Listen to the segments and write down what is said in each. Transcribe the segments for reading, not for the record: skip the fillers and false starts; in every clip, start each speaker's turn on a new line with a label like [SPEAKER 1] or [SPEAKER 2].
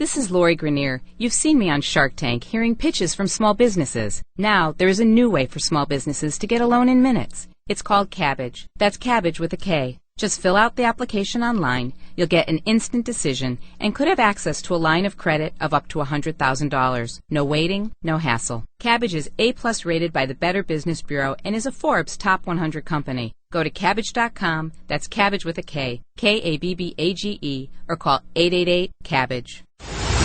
[SPEAKER 1] This is Lori Grenier. You've seen me on Shark Tank hearing pitches from small businesses. Now, there is a new way for small businesses to get a loan in minutes. It's called Cabbage. That's Cabbage with a K. Just fill out the application online. You'll get an instant decision and could have access to a line of credit of up to $100,000. No waiting, no hassle. Cabbage is A+ rated by the Better Business Bureau and is a Forbes Top 100 company. Go to Cabbage.com, that's Cabbage with a K, Kabbage, or call 888-CABBAGE.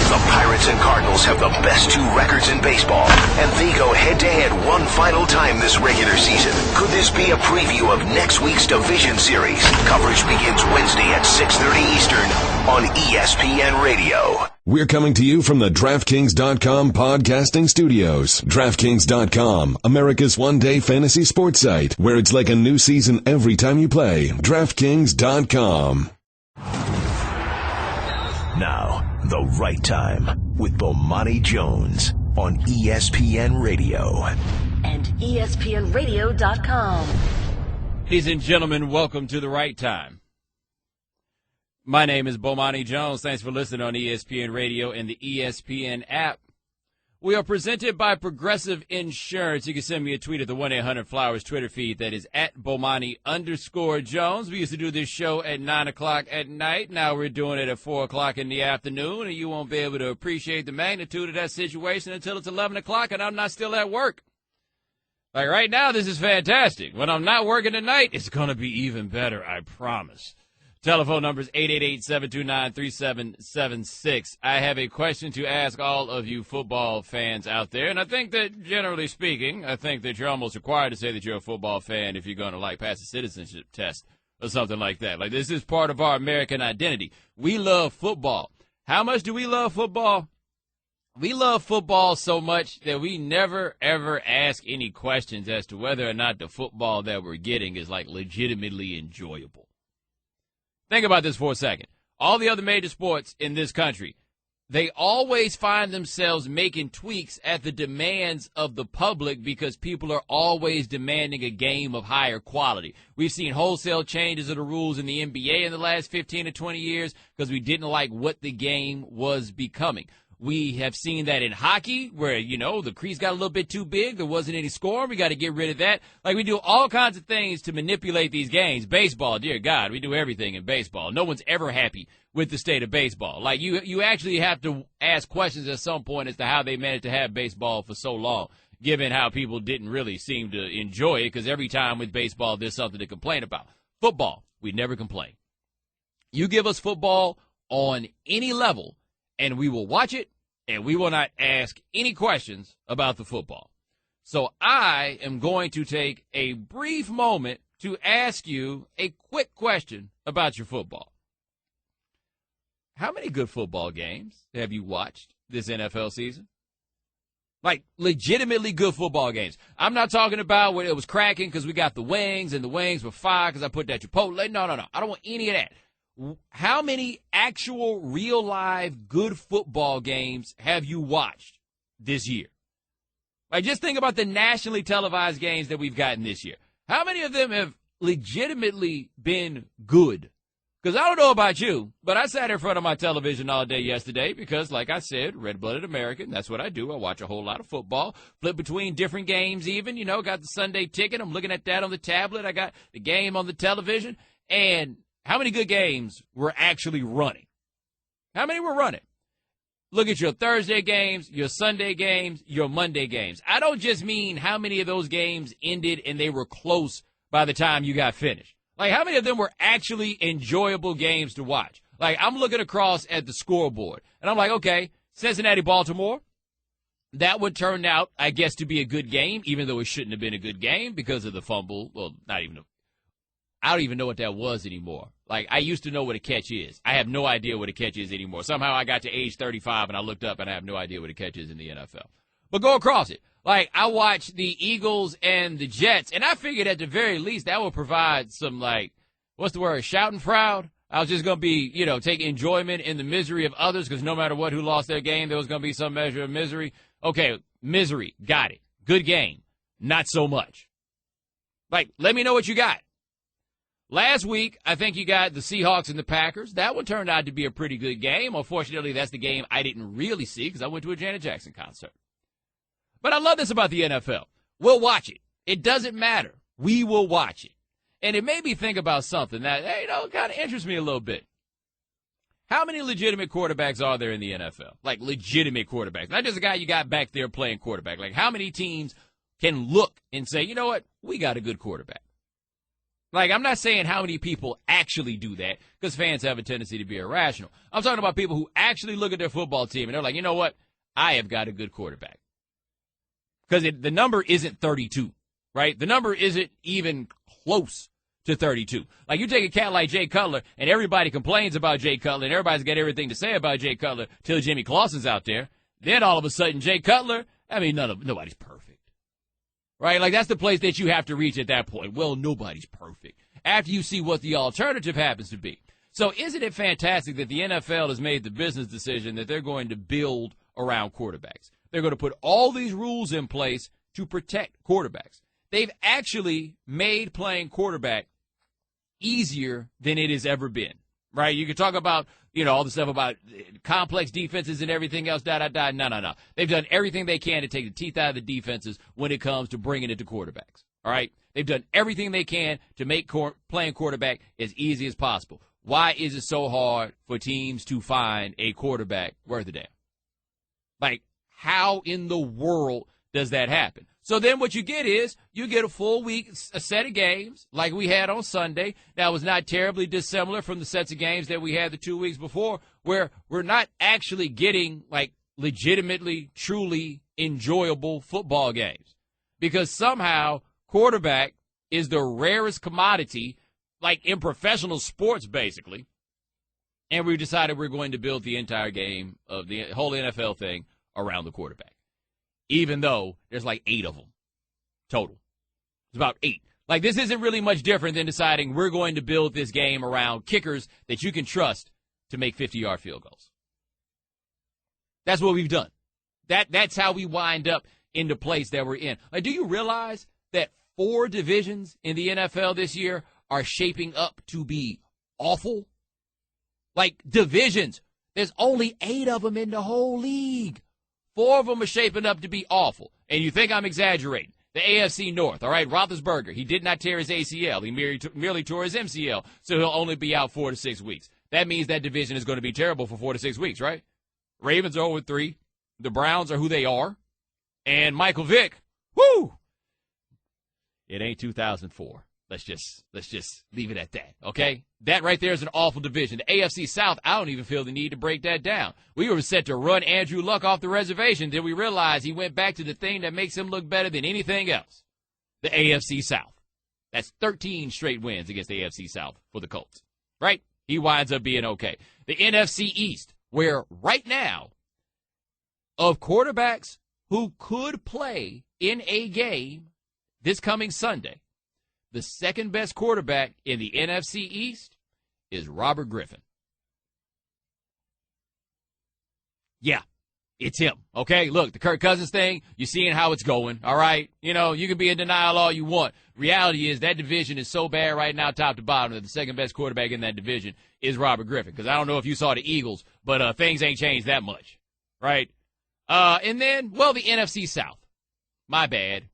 [SPEAKER 2] The Pirates and Cardinals have the best two records in baseball, and they go head-to-head one final time this regular season. Could this be a preview of next week's division series? Coverage begins Wednesday at 6:30 Eastern on ESPN Radio.
[SPEAKER 3] We're coming to you from the DraftKings.com podcasting studios. DraftKings.com, America's one-day fantasy sports site, where it's like a new season every time you play. DraftKings.com.
[SPEAKER 2] Now, the right time with Bomani Jones on ESPN Radio.
[SPEAKER 4] And ESPNRadio.com.
[SPEAKER 5] Ladies and gentlemen, welcome to the right time. My name is Bomani Jones. Thanks for listening on ESPN Radio and the ESPN app. We are presented by Progressive Insurance. You can send me a tweet at the 1-800-Flowers Twitter feed. That is at Bomani_Jones. We used to do this show at 9 o'clock at night. Now we're doing it at 4 o'clock in the afternoon, and you won't be able to appreciate the magnitude of that situation until it's 11 o'clock and I'm not still at work. Like right now, this is fantastic. When I'm not working tonight, it's going to be even better, I promise. Telephone number is 888-729-3776. I have a question to ask all of you football fans out there, and I think that, generally speaking, I think that you're almost required to say that you're a football fan if you're going to, like, pass a citizenship test or something like that. Like, this is part of our American identity. We love football. How much do we love football? We love football so much that we never, ever ask any questions as to whether or not the football that we're getting is, like, legitimately enjoyable. Think about this for a second. All the other major sports in this country, they always find themselves making tweaks at the demands of the public because people are always demanding a game of higher quality. We've seen wholesale changes of the rules in the NBA in the last 15 to 20 years because we didn't like what the game was becoming. We have seen that in hockey where, you know, the crease got a little bit too big. There wasn't any scoring. We got to get rid of that. Like, we do all kinds of things to manipulate these games. Baseball, dear God, we do everything in baseball. No one's ever happy with the state of baseball. Like, you actually have to ask questions at some point as to how they managed to have baseball for so long, given how people didn't really seem to enjoy it, because every time with baseball there's something to complain about. Football, we never complain. You give us football on any level, and we will watch it, and we will not ask any questions about the football. So I am going to take a brief moment to ask you a quick question about your football. How many good football games have you watched this NFL season? Like, legitimately good football games. I'm not talking about where it was cracking because we got the wings, and the wings were fire because I put that Chipotle. No. I don't want any of that. How many actual, real, live, good football games have you watched this year? Like, just think about the nationally televised games that we've gotten this year. How many of them have legitimately been good? Because I don't know about you, but I sat in front of my television all day yesterday because, like I said, red-blooded American, that's what I do. I watch a whole lot of football, flip between different games even, got the Sunday ticket. I'm looking at that on the tablet. I got the game on the television, and how many good games were actually running? How many were running? Look at your Thursday games, your Sunday games, your Monday games. I don't just mean how many of those games ended and they were close by the time you got finished. Like, how many of them were actually enjoyable games to watch? Like, I'm looking across at the scoreboard, and I'm like, okay, Cincinnati-Baltimore, that would turn out, I guess, to be a good game, even though it shouldn't have been a good game because of the fumble. Well, I don't even know what that was anymore. Like, I used to know what a catch is. I have no idea what a catch is anymore. Somehow I got to age 35 and I looked up and I have no idea what a catch is in the NFL. But go across it. Like, I watched the Eagles and the Jets, and I figured at the very least that would provide some, like, what's the word, shouting proud? I was just going to be, take enjoyment in the misery of others because no matter what, who lost their game, there was going to be some measure of misery. Okay, misery, got it. Good game. Not so much. Like, let me know what you got. Last week, I think you got the Seahawks and the Packers. That one turned out to be a pretty good game. Unfortunately, that's the game I didn't really see because I went to a Janet Jackson concert. But I love this about the NFL. We'll watch it. It doesn't matter. We will watch it. And it made me think about something that, kind of interests me a little bit. How many legitimate quarterbacks are there in the NFL? Like, legitimate quarterbacks. Not just a guy you got back there playing quarterback. Like, how many teams can look and say, you know what, we got a good quarterback? Like, I'm not saying how many people actually do that, because fans have a tendency to be irrational. I'm talking about people who actually look at their football team and they're like, you know what, I have got a good quarterback. Because the number isn't 32, right? The number isn't even close to 32. Like, you take a cat like Jay Cutler, and everybody complains about Jay Cutler, and everybody's got everything to say about Jay Cutler till Jimmy Clausen's out there. Then all of a sudden, Jay Cutler, nobody's perfect. Right? Like, that's the place that you have to reach at that point. Well, nobody's perfect. After you see what the alternative happens to be. So isn't it fantastic that the NFL has made the business decision that they're going to build around quarterbacks? They're going to put all these rules in place to protect quarterbacks. They've actually made playing quarterback easier than it has ever been, right? You can talk about, all the stuff about complex defenses and everything else, No. They've done everything they can to take the teeth out of the defenses when it comes to bringing it to quarterbacks, all right? They've done everything they can to make playing quarterback as easy as possible. Why is it so hard for teams to find a quarterback worth a damn? Like, how in the world does that happen? So then what you get is you get a full week, a set of games like we had on Sunday. That was not terribly dissimilar from the sets of games that we had the 2 weeks before, where we're not actually getting, like, legitimately, truly enjoyable football games. Because somehow quarterback is the rarest commodity, like in professional sports, basically. And we've decided we're going to build the entire game of the whole NFL thing around the quarterback. Even though there's like 8 of them total. It's about 8. Like, this isn't really much different than deciding we're going to build this game around kickers that you can trust to make 50-yard field goals. That's what we've done. That's how we wind up in the place that we're in. Like, do you realize that 4 divisions in the NFL this year are shaping up to be awful? Like, divisions. There's only 8 of them in the whole league. 4 of them are shaping up to be awful. And you think I'm exaggerating. The AFC North, all right, Roethlisberger, he did not tear his ACL. He merely tore his MCL, so he'll only be out 4 to 6 weeks. That means that division is going to be terrible for 4 to 6 weeks, right? Ravens are 0-3. The Browns are who they are. And Michael Vick, whoo! It ain't 2004. Let's just leave it at that, okay? That right there is an awful division. The AFC South, I don't even feel the need to break that down. We were set to run Andrew Luck off the reservation till we realized he went back to the thing that makes him look better than anything else, the AFC South. That's 13 straight wins against the AFC South for the Colts, right? He winds up being okay. The NFC East, where right now, of quarterbacks who could play in a game this coming Sunday, the second best quarterback in the NFC East is Robert Griffin. Yeah, it's him, okay? Look, the Kirk Cousins thing, you're seeing how it's going, all right? You can be in denial all you want. Reality is that division is so bad right now, top to bottom, that the second best quarterback in that division is Robert Griffin. Because I don't know if you saw the Eagles, but things ain't changed that much, right? And then, the NFC South. My bad.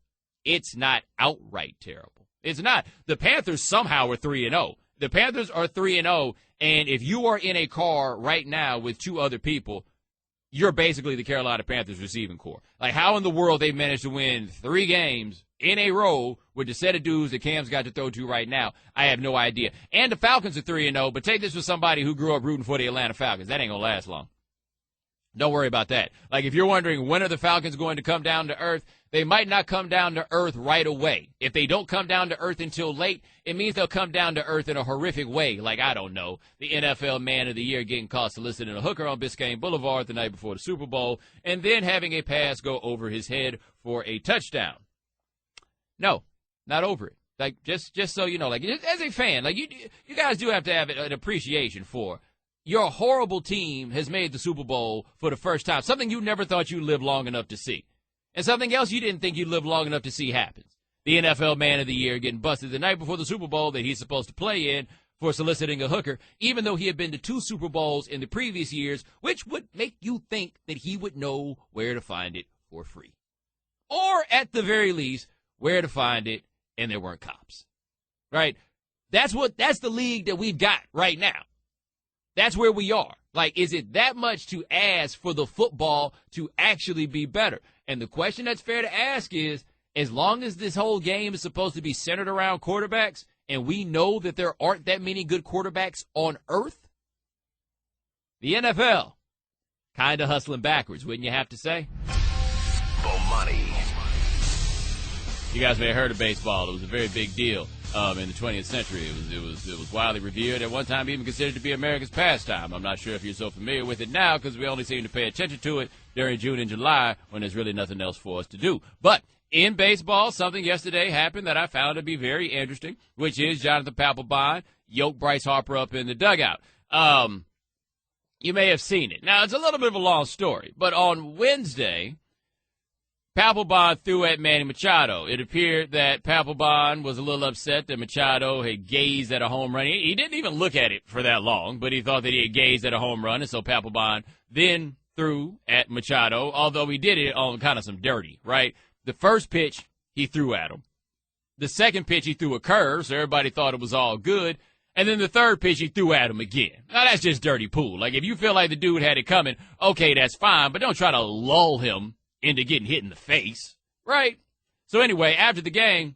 [SPEAKER 5] It's not outright terrible. It's not. The Panthers somehow are 3-0. The Panthers are 3-0, and if you are in a car right now with 2 other people, you're basically the Carolina Panthers receiving corps. Like, how in the world they managed to win 3 games in a row with the set of dudes that Cam's got to throw to right now, I have no idea. And the Falcons are 3-0, but take this with somebody who grew up rooting for the Atlanta Falcons. That ain't going to last long. Don't worry about that. Like, if you're wondering when are the Falcons going to come down to earth, they might not come down to earth right away. If they don't come down to earth until late, it means they'll come down to earth in a horrific way. Like, I don't know, the NFL Man of the Year getting caught soliciting a hooker on Biscayne Boulevard the night before the Super Bowl, and then having a pass go over his head for a touchdown. No, not over it. Like, just so you know, like, as a fan, like, you guys do have to have an appreciation for your horrible team has made the Super Bowl for the first time, something you never thought you'd live long enough to see. And something else you didn't think you'd live long enough to see happens. the NFL Man of the Year, getting busted the night before the Super Bowl that he's supposed to play in for soliciting a hooker, even though he had been to 2 Super Bowls in the previous years, which would make you think that he would know where to find it for free. Or, at the very least, where to find it and there weren't cops. Right? That's the league that we've got right now. That's where we are. Like, is it that much to ask for the football to actually be better? And the question that's fair to ask is, as long as this whole game is supposed to be centered around quarterbacks, and we know that there aren't that many good quarterbacks on earth, the NFL kind of hustling backwards, wouldn't you have to say?
[SPEAKER 2] Bomani.
[SPEAKER 5] You guys may have heard of baseball. It was a very big deal in the 20th century. It was widely revered. At one time, even considered to be America's pastime. I'm not sure if you're so familiar with it now because we only seem to pay attention to it during June and July when there's really nothing else for us to do. But in baseball, something yesterday happened that I found to be very interesting, which is Jonathan Papelbon yoked Bryce Harper up in the dugout. You may have seen it. Now, it's a little bit of a long story, but on Wednesday, Papelbon threw at Manny Machado. It appeared that Papelbon was a little upset that Machado had gazed at a home run. He didn't even look at it for that long, but he thought that he had gazed at a home run, and so Papelbon then threw at Machado, although he did it on kind of some dirty, right? The first pitch, he threw at him. The second pitch, he threw a curve, so everybody thought it was all good. And then the third pitch, he threw at him again. Now, that's just dirty pool. Like, if you feel like the dude had it coming, okay, that's fine, but don't try to lull him into getting hit in the face, right? So anyway, after the game,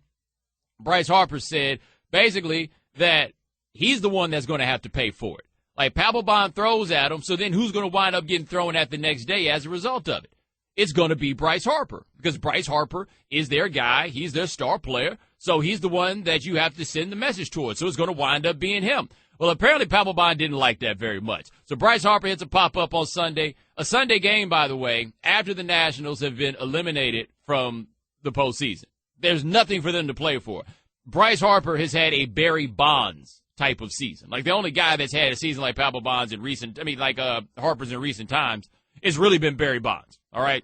[SPEAKER 5] Bryce Harper said basically that he's the one that's going to have to pay for it. Like, Papelbon throws at him, so then who's going to wind up getting thrown at the next day as a result of it? It's going to be Bryce Harper because Bryce Harper is their guy. He's their star player, so he's the one that you have to send the message towards. So it's going to wind up being him. Well, apparently Papelbon didn't like that very much. So Bryce Harper hits a pop-up on Sunday. A Sunday game, by the way, after the Nationals have been eliminated from the postseason. There's nothing for them to play for. Bryce Harper has had a Barry Bonds type of season. Like, the only guy that's had a season like Harper's in recent times, it's really been Barry Bonds, all right?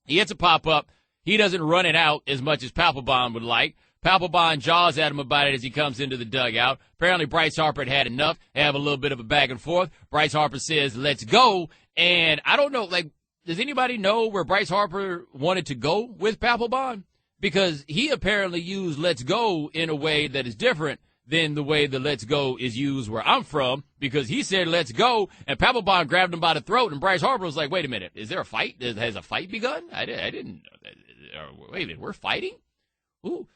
[SPEAKER 5] He hits a pop-up. He doesn't run it out as much as Papelbon would like. Papelbon jaws at him about it as he comes into the dugout. Apparently, Bryce Harper had enough. They have a little bit of a back and forth. Bryce Harper says, let's go. And I don't know, like, does anybody know where Bryce Harper wanted to go with Papelbon? Because he apparently used let's go in a way that is different than the way the let's go is used where I'm from, because he said let's go, and Papelbon grabbed him by the throat, and Bryce Harper was like, wait a minute, is there a fight? Has a fight begun? I didn't. Wait a minute, we're fighting? Who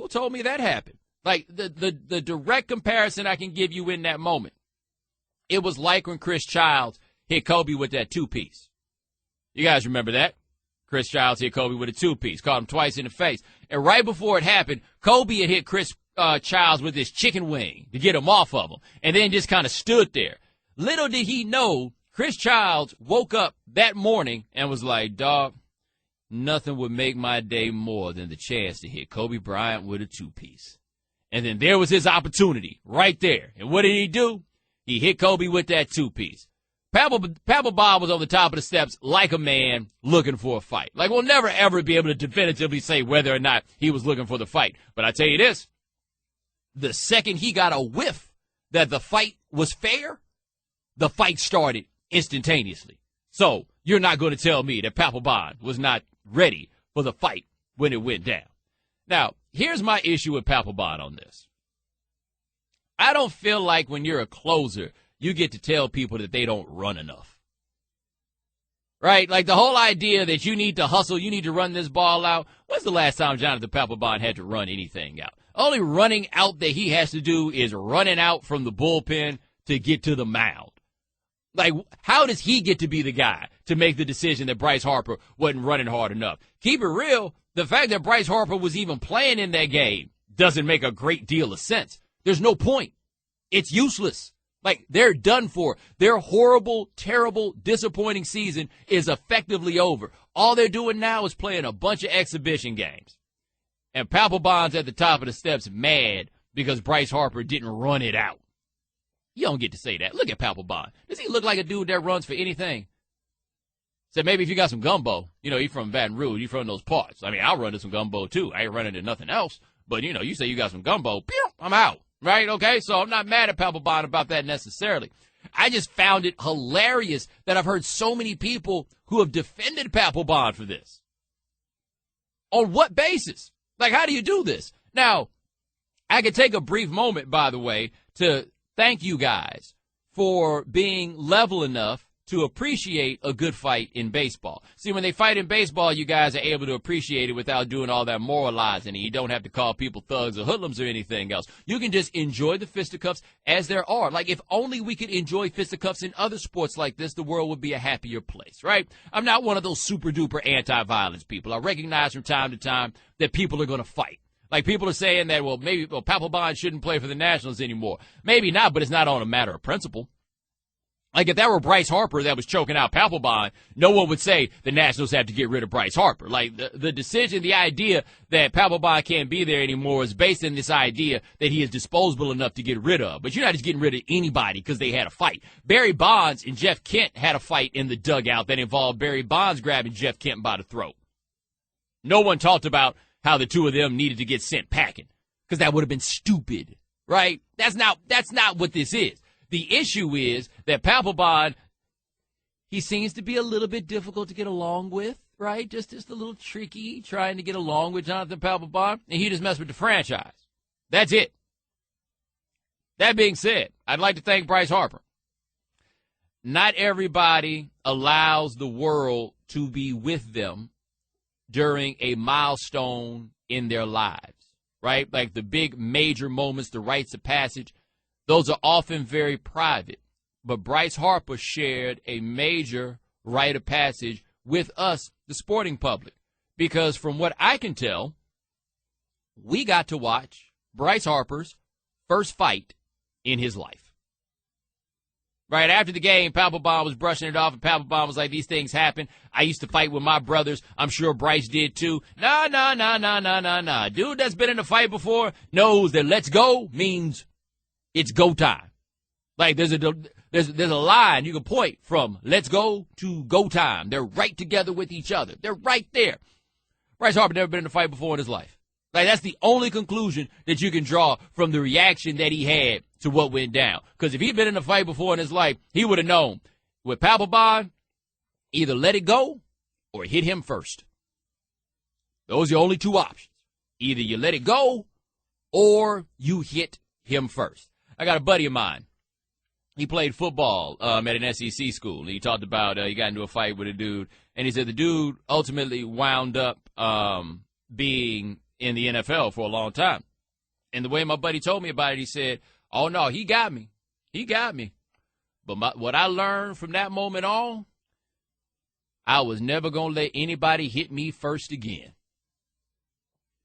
[SPEAKER 5] told me that happened? Like, the direct comparison I can give you in that moment, it was like when Chris Childs hit Kobe with that two-piece. You guys remember that? Chris Childs hit Kobe with a two-piece, caught him twice in the face. And right before it happened, Kobe had hit Chris Childs with his chicken wing to get him off of him, and then just kind of stood there. Little did he know, Chris Childs woke up that morning and was like, dog, nothing would make my day more than the chance to hit Kobe Bryant with a two-piece. And then there was his opportunity right there. And what did he do? He hit Kobe with that two-piece. Papelbon was on the top of the steps like a man looking for a fight. Like, we'll never, ever be able to definitively say whether or not he was looking for the fight. But I tell you this, the second he got a whiff that the fight was fair, the fight started instantaneously. So you're not going to tell me that Papelbon was not ready for the fight when it went down. Now, here's my issue with Papelbon on this. I don't feel like when you're a closer, you get to tell people that they don't run enough. Right? Like, the whole idea that you need to hustle, you need to run this ball out. When's the last time Jonathan Papelbon had to run anything out? Only running out that he has to do is running out from the bullpen to get to the mound. Like, how does he get to be the guy to make the decision that Bryce Harper wasn't running hard enough? Keep it real, the fact that Bryce Harper was even playing in that game doesn't make a great deal of sense. There's no point. It's useless. Like, they're done for. Their horrible, terrible, disappointing season is effectively over. All they're doing now is playing a bunch of exhibition games. And Papelbon's at the top of the steps mad because Bryce Harper didn't run it out. You don't get to say that. Look at Papelbon. Does he look like a dude that runs for anything? Said maybe if you got some gumbo, you from Baton Rouge, you from those parts. I mean, I'll run into some gumbo too. I ain't running into nothing else. But, you say you got some gumbo, I'm out, right? Okay, so I'm not mad at Papelbon about that necessarily. I just found it hilarious that I've heard so many people who have defended Papelbon for this. On what basis? Like, how do you do this? Now, I could take a brief moment, by the way, to thank you guys for being level enough to appreciate a good fight in baseball. See, when they fight in baseball, you guys are able to appreciate it without doing all that moralizing. You don't have to call people thugs or hoodlums or anything else. You can just enjoy the fisticuffs as there are. Like, if only we could enjoy fisticuffs in other sports like this, the world would be a happier place, right? I'm not one of those super-duper anti-violence people. I recognize from time to time that people are going to fight. Like, people are saying that, maybe Papelbon shouldn't play for the Nationals anymore. Maybe not, but it's not on a matter of principle. Like, if that were Bryce Harper that was choking out Papelbon, no one would say the Nationals have to get rid of Bryce Harper. Like, the decision, the idea that Papelbon can't be there anymore is based on this idea that he is disposable enough to get rid of. But you're not just getting rid of anybody because they had a fight. Barry Bonds and Jeff Kent had a fight in the dugout that involved Barry Bonds grabbing Jeff Kent by the throat. No one talked about how the two of them needed to get sent packing because that would have been stupid, right? That's not what this is. The issue is that Papelbon, he seems to be a little bit difficult to get along with, right? Just a little tricky trying to get along with Jonathan Papelbon, and he just messed with the franchise. That's it. That being said, I'd like to thank Bryce Harper. Not everybody allows the world to be with them during a milestone in their lives, right? Like the big major moments, the rites of passage. Those are often very private, but Bryce Harper shared a major rite of passage with us, the sporting public, because from what I can tell, we got to watch Bryce Harper's first fight in his life. Right after the game, Papelbon was brushing it off, and Papelbon was like, these things happen. I used to fight with my brothers. I'm sure Bryce did too. Nah. Dude that's been in a fight before knows that let's go means it's go time. Like there's a line you can point from let's go to go time. They're right together with each other. They're right there. Bryce Harper never been in a fight before in his life. Like that's the only conclusion that you can draw from the reaction that he had to what went down. Because if he'd been in a fight before in his life, he would have known with Papelbon, either let it go or hit him first. Those are the only two options. Either you let it go or you hit him first. I got a buddy of mine. He played football at an SEC school. He talked about he got into a fight with a dude, and he said the dude ultimately wound up being in the NFL for a long time. And the way my buddy told me about it, he said, oh, no, he got me. He got me. But what I learned from that moment on, I was never going to let anybody hit me first again.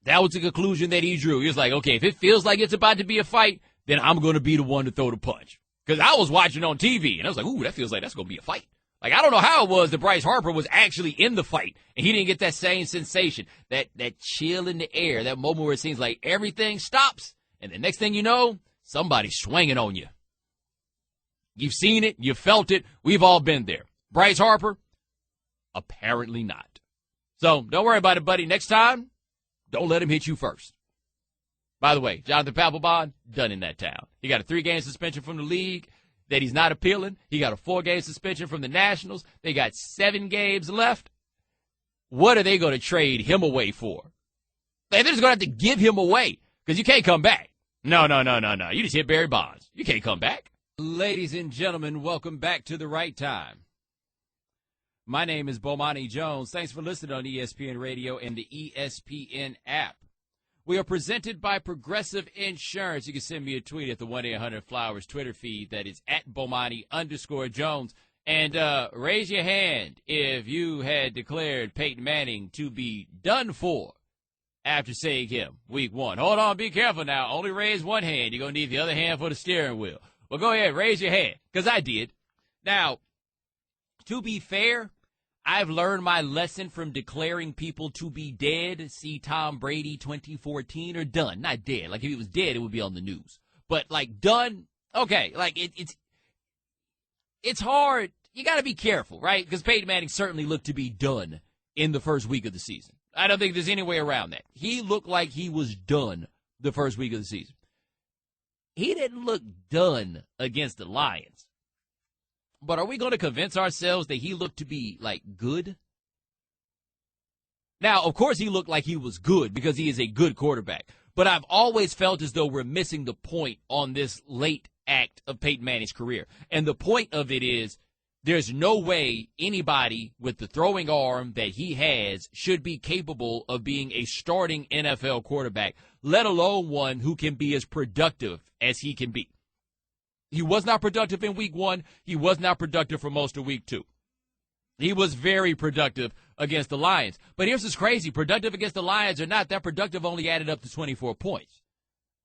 [SPEAKER 5] That was the conclusion that he drew. He was like, okay, if it feels like it's about to be a fight, then I'm going to be the one to throw the punch. Because I was watching on TV, and I was like, ooh, that feels like that's going to be a fight. Like, I don't know how it was that Bryce Harper was actually in the fight, and he didn't get that same sensation, that chill in the air, that moment where it seems like everything stops, and the next thing you know, somebody's swinging on you. You've seen it. You felt it. We've all been there. Bryce Harper? Apparently not. So don't worry about it, buddy. Next time, don't let him hit you first. By the way, Jonathan Papelbon, done in that town. He got a 3-game suspension from the league that he's not appealing. He got a 4-game suspension from the Nationals. They got 7 games left. What are they going to trade him away for? They're just going to have to give him away because you can't come back. No. You just hit Barry Bonds. You can't come back. Ladies and gentlemen, welcome back to The Right Time. My name is Bomani Jones. Thanks for listening on ESPN Radio and the ESPN app. We are presented by Progressive Insurance. You can send me a tweet at the 1-800-Flowers Twitter feed. That is at Bomani_Jones. And raise your hand if you had declared Peyton Manning to be done for after seeing him week 1. Hold on, be careful now. Only raise one hand. You're going to need the other hand for the steering wheel. Well, go ahead, raise your hand, because I did. Now, to be fair, I've learned my lesson from declaring people to be dead. See Tom Brady 2014 or done. Not dead. Like if he was dead, it would be on the news. But like done, okay. Like it's hard you got to be careful, right? Because Peyton Manning certainly looked to be done in the first week of the season. I don't think there's any way around that. He looked like he was done the first week of the season. He didn't look done against the Lions. But are we going to convince ourselves that he looked to be, like, good? Now, of course he looked like he was good because he is a good quarterback. But I've always felt as though we're missing the point on this late act of Peyton Manning's career. And the point of it is there's no way anybody with the throwing arm that he has should be capable of being a starting NFL quarterback, let alone one who can be as productive as he can be. He was not productive in week 1. He was not productive for most of week 2. He was very productive against the Lions. But here's what's crazy. Productive against the Lions or not, that productive only added up to 24 points.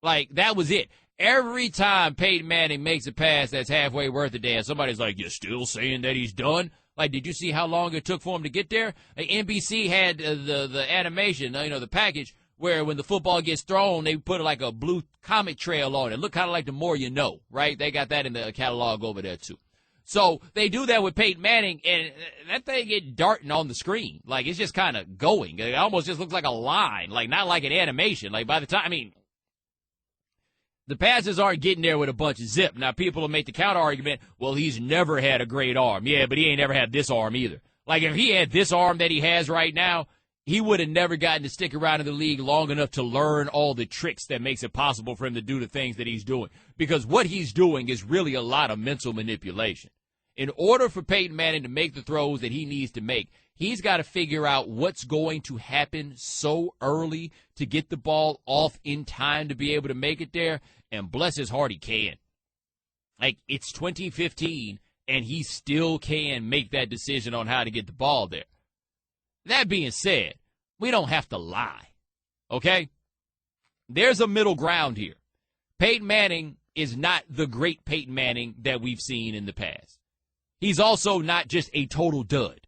[SPEAKER 5] Like, that was it. Every time Peyton Manning makes a pass that's halfway worth a damn, somebody's like, you're still saying that he's done? Like, did you see how long it took for him to get there? NBC had the animation, the package, where when the football gets thrown, they put like a blue comic trail on it. Look kind of like The More You Know, right? They got that in the catalog over there, too. So they do that with Peyton Manning, and that thing get darting on the screen. Like, it's just kind of going. It almost just looks like a line, like not like an animation. Like, by the time, the passes aren't getting there with a bunch of zip. Now, people will make the counter argument, well, he's never had a great arm. Yeah, but he ain't never had this arm either. Like, if he had this arm that he has right now, he would have never gotten to stick around in the league long enough to learn all the tricks that makes it possible for him to do the things that he's doing. Because what he's doing is really a lot of mental manipulation. In order for Peyton Manning to make the throws that he needs to make, he's got to figure out what's going to happen so early to get the ball off in time to be able to make it there, and bless his heart, he can. Like, it's 2015, and he still can make that decision on how to get the ball there. That being said, we don't have to lie, okay? There's a middle ground here. Peyton Manning is not the great Peyton Manning that we've seen in the past. He's also not just a total dud.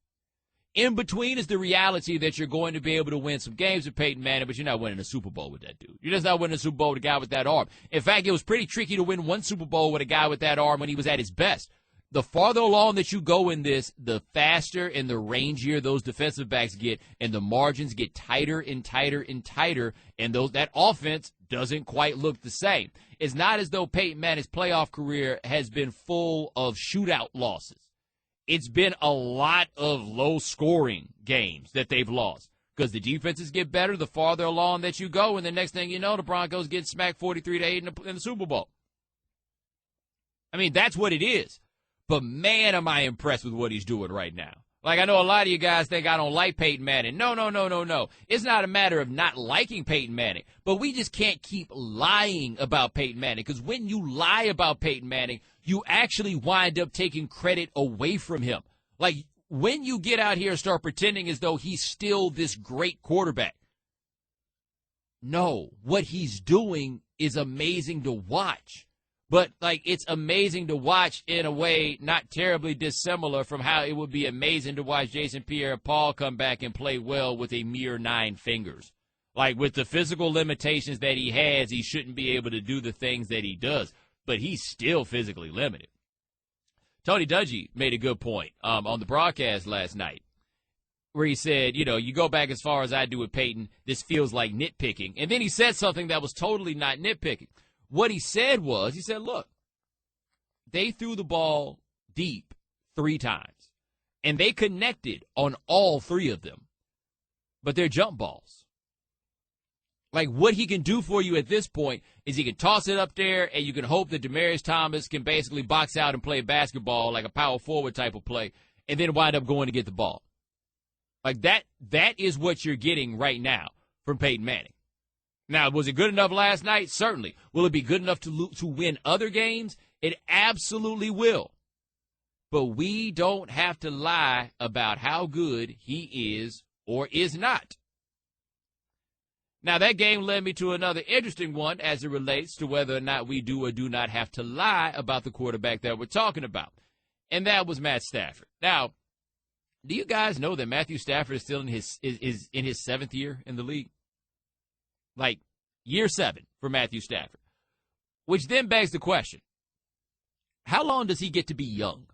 [SPEAKER 5] In between is the reality that you're going to be able to win some games with Peyton Manning, but you're not winning a Super Bowl with that dude. You're just not winning a Super Bowl with a guy with that arm. In fact, it was pretty tricky to win one Super Bowl with a guy with that arm when he was at his best. The farther along that you go in this, the faster and the rangier those defensive backs get, and the margins get tighter and tighter and tighter, and that offense doesn't quite look the same. It's not as though Peyton Manning's playoff career has been full of shootout losses. It's been a lot of low-scoring games that they've lost because the defenses get better the farther along that you go, and the next thing you know, the Broncos get smacked 43-8 in the Super Bowl. That's what it is. But, man, am I impressed with what he's doing right now. Like, I know a lot of you guys think I don't like Peyton Manning. No. It's not a matter of not liking Peyton Manning, but we just can't keep lying about Peyton Manning because when you lie about Peyton Manning, you actually wind up taking credit away from him. Like, when you get out here and start pretending as though he's still this great quarterback, no, what he's doing is amazing to watch. But, it's amazing to watch in a way not terribly dissimilar from how it would be amazing to watch Jason Pierre-Paul come back and play well with a mere 9 fingers. Like, with the physical limitations that he has, he shouldn't be able to do the things that he does. But he's still physically limited. Tony Dungy made a good point on the broadcast last night where he said, you go back as far as I do with Peyton, this feels like nitpicking. And then he said something that was totally not nitpicking. What he said, look, they threw the ball deep 3 times, and they connected on all 3 of them, but they're jump balls. Like, what he can do for you at this point is he can toss it up there, and you can hope that Demaryius Thomas can basically box out and play basketball like a power forward type of play, and then wind up going to get the ball. Like, that is what you're getting right now from Peyton Manning. Now, was it good enough last night? Certainly. Will it be good enough to win other games? It absolutely will. But we don't have to lie about how good he is or is not. Now, that game led me to another interesting one as it relates to whether or not we do or do not have to lie about the quarterback that we're talking about, and that was Matt Stafford. Now, do you guys know that Matthew Stafford is still in his 7th year in the league? Like, year 7 for Matthew Stafford. Which then begs the question, how long does he get to be young?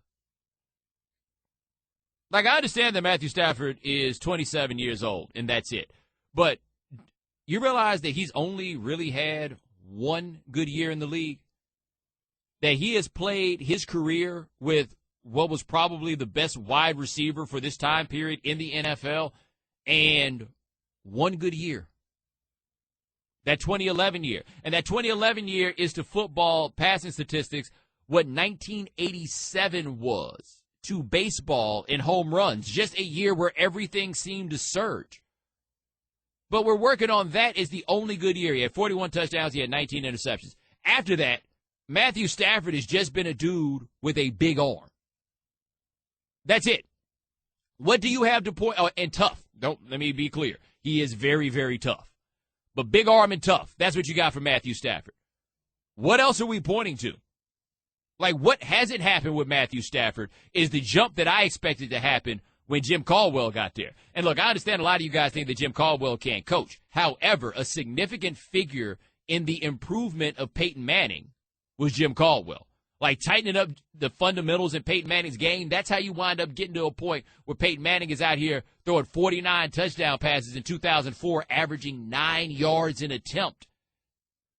[SPEAKER 5] Like, I understand that Matthew Stafford is 27 years old, and that's it. But you realize that he's only really had one good year in the league? That he has played his career with what was probably the best wide receiver for this time period in the NFL, and one good year. That 2011 year. And that 2011 year is to football passing statistics what 1987 was to baseball in home runs. Just a year where everything seemed to surge. But we're working on that as the only good year. He had 41 touchdowns. He had 19 interceptions. After that, Matthew Stafford has just been a dude with a big arm. That's it. What do you have to point? Oh, and tough. Let me be clear. He is very, very tough. But big arm and tough. That's what you got from Matthew Stafford. What else are we pointing to? Like, what hasn't happened with Matthew Stafford is the jump that I expected to happen when Jim Caldwell got there. And look, I understand a lot of you guys think that Jim Caldwell can't coach. However, a significant figure in the improvement of Peyton Manning was Jim Caldwell. Like, tightening up the fundamentals in Peyton Manning's game, that's how you wind up getting to a point where Peyton Manning is out here throwing 49 touchdown passes in 2004, averaging 9 yards an attempt.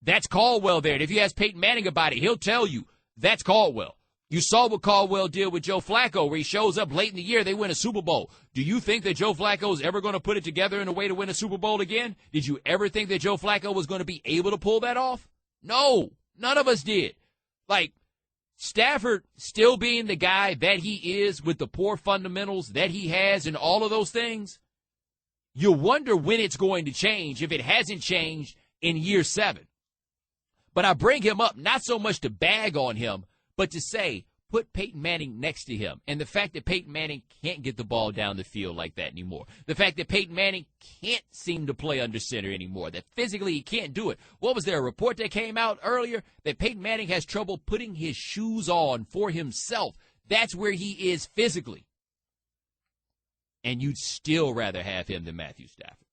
[SPEAKER 5] That's Caldwell there. And if you ask Peyton Manning about it, he'll tell you that's Caldwell. You saw what Caldwell did with Joe Flacco, where he shows up late in the year, they win a Super Bowl. Do you think that Joe Flacco is ever going to put it together in a way to win a Super Bowl again? Did you ever think that Joe Flacco was going to be able to pull that off? No, none of us did. Like, Stafford still being the guy that he is with the poor fundamentals that he has and all of those things, you wonder when it's going to change if it hasn't changed in year 7. But I bring him up not so much to bag on him, but to say, put Peyton Manning next to him. And the fact that Peyton Manning can't get the ball down the field like that anymore. The fact that Peyton Manning can't seem to play under center anymore. That physically he can't do it. What was there, a report that came out earlier that Peyton Manning has trouble putting his shoes on for himself? That's where he is physically. And you'd still rather have him than Matthew Stafford.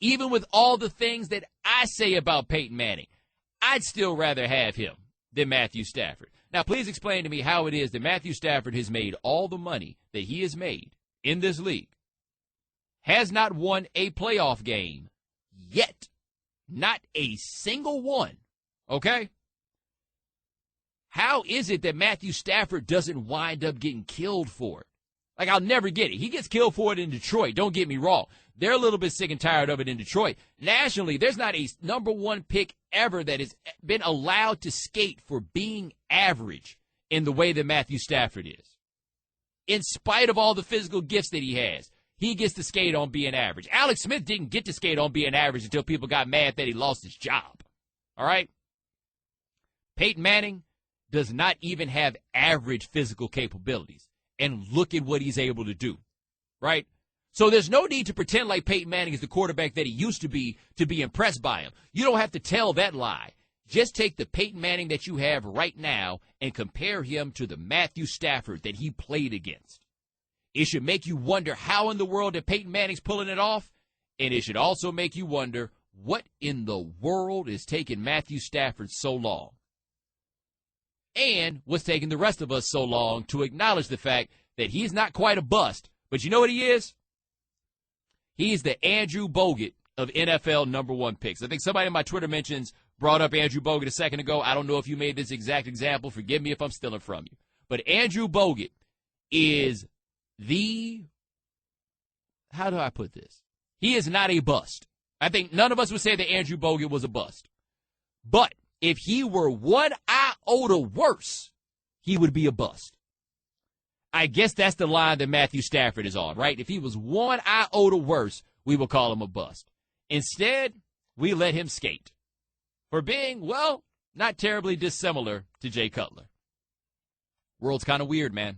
[SPEAKER 5] Even with all the things that I say about Peyton Manning, I'd still rather have him than Matthew Stafford. Now, please explain to me how it is that Matthew Stafford has made all the money that he has made in this league, has not won a playoff game yet. Not a single one. Okay? How is it that Matthew Stafford doesn't wind up getting killed for it? Like, I'll never get it. He gets killed for it in Detroit. Don't get me wrong. They're a little bit sick and tired of it in Detroit. Nationally, there's not a number one pick ever that has been allowed to skate for being average in the way that Matthew Stafford is. In spite of all the physical gifts that he has, he gets to skate on being average. Alex Smith didn't get to skate on being average until people got mad that he lost his job. All right? Peyton Manning does not even have average physical capabilities. And look at what he's able to do. Right? So there's no need to pretend like Peyton Manning is the quarterback that he used to be impressed by him. You don't have to tell that lie. Just take the Peyton Manning that you have right now and compare him to the Matthew Stafford that he played against. It should make you wonder how in the world that Peyton Manning's pulling it off, and it should also make you wonder what in the world is taking Matthew Stafford so long. And what's taking the rest of us so long to acknowledge the fact that he's not quite a bust, but you know what he is? He's the Andrew Bogut of NFL number one picks. I think somebody in my Twitter mentions brought up Andrew Bogut a second ago. I don't know if you made this exact example. Forgive me if I'm stealing from you. But Andrew Bogut is how do I put this? He is not a bust. I think none of us would say that Andrew Bogut was a bust. But if he were one iota worse, he would be a bust. I guess that's the line that Matthew Stafford is on, right? If he was one iota worse, we will call him a bust. Instead, we let him skate for being, well, not terribly dissimilar to Jay Cutler. World's kind of weird, man.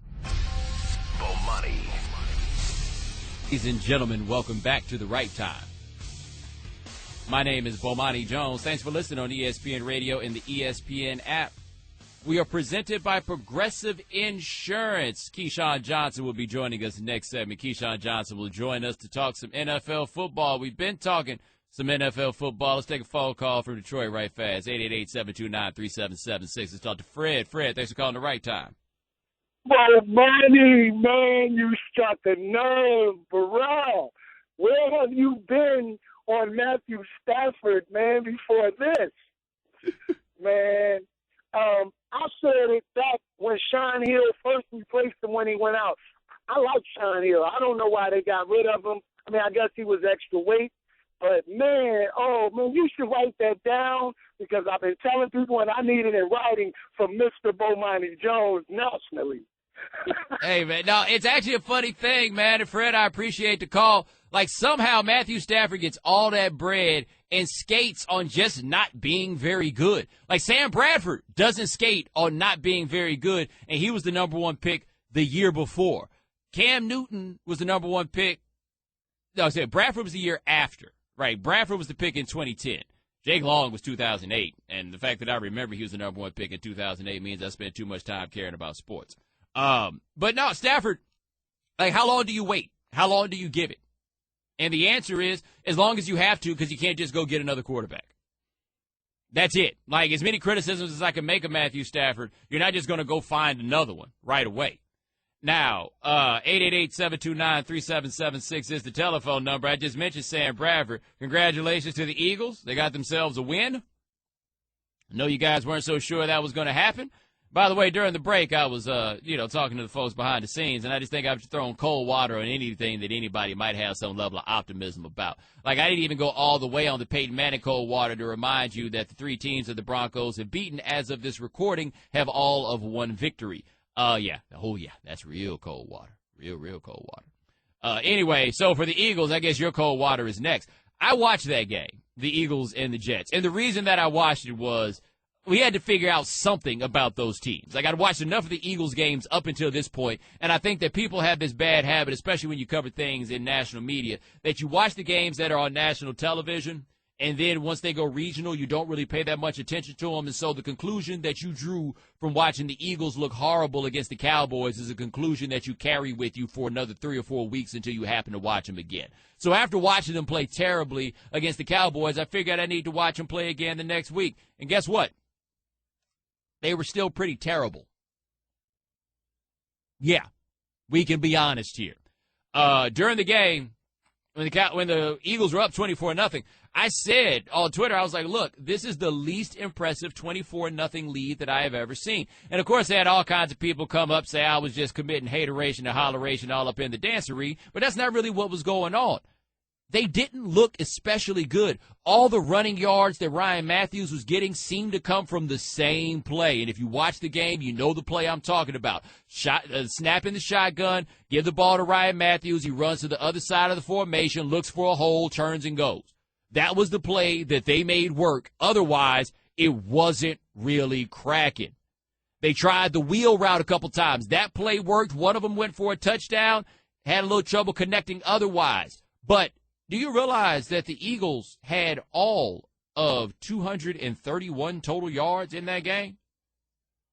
[SPEAKER 2] Bomani.
[SPEAKER 5] Ladies and gentlemen, welcome back to The Right Time. My name is Bomani Jones. Thanks for listening on ESPN Radio and the ESPN app. We are presented by Progressive Insurance. Keyshawn Johnson will be joining us next segment. Keyshawn Johnson will join us to talk some NFL football. We've been talking some NFL football. Let's take a phone call from Detroit right fast. 888-729-3776. Let's talk to Fred. Fred, thanks for calling The Right Time.
[SPEAKER 4] Bomani, man, you struck a nerve, Burrell. Where have you been on Matthew Stafford, man, before this? Man, I said it back when Sean Hill first replaced him when he went out. I like Sean Hill. I don't know why they got rid of him. I mean, I guess he was extra weight. But, man, you should write that down because I've been telling people and I need it in writing from Mr. Bomani Jones nationally.
[SPEAKER 5] Hey, man, no, it's actually a funny thing, man. And, Fred, I appreciate the call. Like, somehow Matthew Stafford gets all that bread and skates on just not being very good. Like, Sam Bradford doesn't skate on not being very good, and he was the number one pick the year before. Cam Newton was the number one pick. No, I said Bradford was the year after, right? Bradford was the pick in 2010. Jake Long was 2008, and the fact that I remember he was the number one pick in 2008 means I spent too much time caring about sports. But no, Stafford, like, how long do you wait? How long do you give it? And the answer is as long as you have to, because you can't just go get another quarterback. That's it. Like, as many criticisms as I can make of Matthew Stafford, you're not just going to go find another one right away. Now, 888-729-3776 is the telephone number. I just mentioned Sam Bradford. Congratulations to the Eagles. They got themselves a win. I know you guys weren't so sure that was going to happen. By the way, during the break, I was, talking to the folks behind the scenes, and I just think I've thrown cold water on anything that anybody might have some level of optimism about. Like, I didn't even go all the way on the Peyton Manning cold water to remind you that the three teams that the Broncos have beaten as of this recording have all of one victory. That's real cold water. Real cold water. Anyway, so for the Eagles, I guess your cold water is next. I watched that game, the Eagles and the Jets, and the reason that I watched it was we had to figure out something about those teams. Like, I'd watched enough of the Eagles games up until this point, and I think that people have this bad habit, especially when you cover things in national media, that you watch the games that are on national television, and then once they go regional, you don't really pay that much attention to them. And so the conclusion that you drew from watching the Eagles look horrible against the Cowboys is a conclusion that you carry with you for another 3 or 4 weeks until you happen to watch them again. So after watching them play terribly against the Cowboys, I figured I need to watch them play again the next week. And guess what? They were still pretty terrible. Yeah, we can be honest here. During the game, when the Eagles were up 24-0, I said on Twitter, I was like, look, this is the least impressive 24-0 lead that I have ever seen. And, of course, they had all kinds of people come up, say I was just committing hateration and holleration all up in the dancery, but that's not really what was going on. They didn't look especially good. All the running yards that Ryan Matthews was getting seemed to come from the same play. And if you watch the game, you know the play I'm talking about. Snap in the shotgun, give the ball to Ryan Matthews. He runs to the other side of the formation, looks for a hole, turns and goes. That was the play that they made work. Otherwise, it wasn't really cracking. They tried the wheel route a couple times. That play worked. One of them went for a touchdown, had a little trouble connecting otherwise. But do you realize that the Eagles had all of 231 total yards in that game?